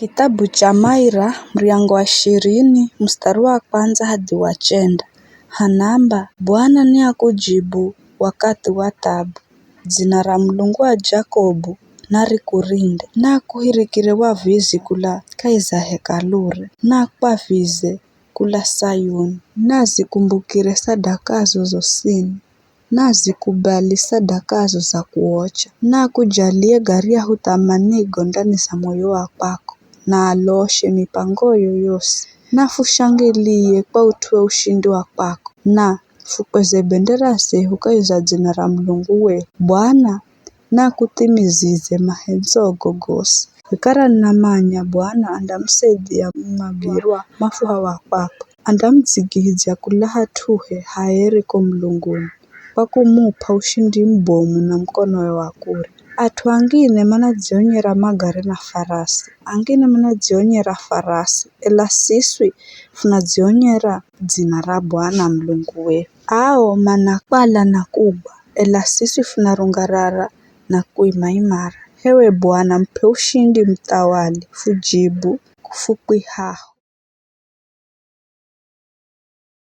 Kitabu cha Maira mriango wa 20 mstari wa kwanza hadi wa 9 hanamba Bwana ni akujibu wakati wa tabu, dzina ra Mulungu wa Jacobu narikurinde, nakuhirikire wavizi kula kaiza hekalure, nakwavize kula Sayuni, nazikumbukire sadakazo zosini, nazikubali sadakazo za kuocha, nakujalie garia hutamanigo ndani za moyo wakwako, na aloshe mipangoyo yose, nafushangilie kwa utue ushindi wakwako, na fukweze bendera zehu kaiza dzina ra Mulungu wehu. Bwana nakutimizize mahenzogo gose, ikara namanya Bwana andamsaidia mabirwa mafuha wakwako, andamdzigihizya kula hatuhe haeriko Mulunguni, kwa kumupa ushindi mbomu na mkonowe wa kuria. Atu angine manadzionyera magari na farasi, angine manadzionyera farasi, ela siswi funadzionyera dzina ra Bwana Mulungu wehu. Ao manakwala na kubwa, ela siswi funarungarara na kuima imara. Hewe Bwana mpe ushindi mtawali, fujibu kufukwi haho.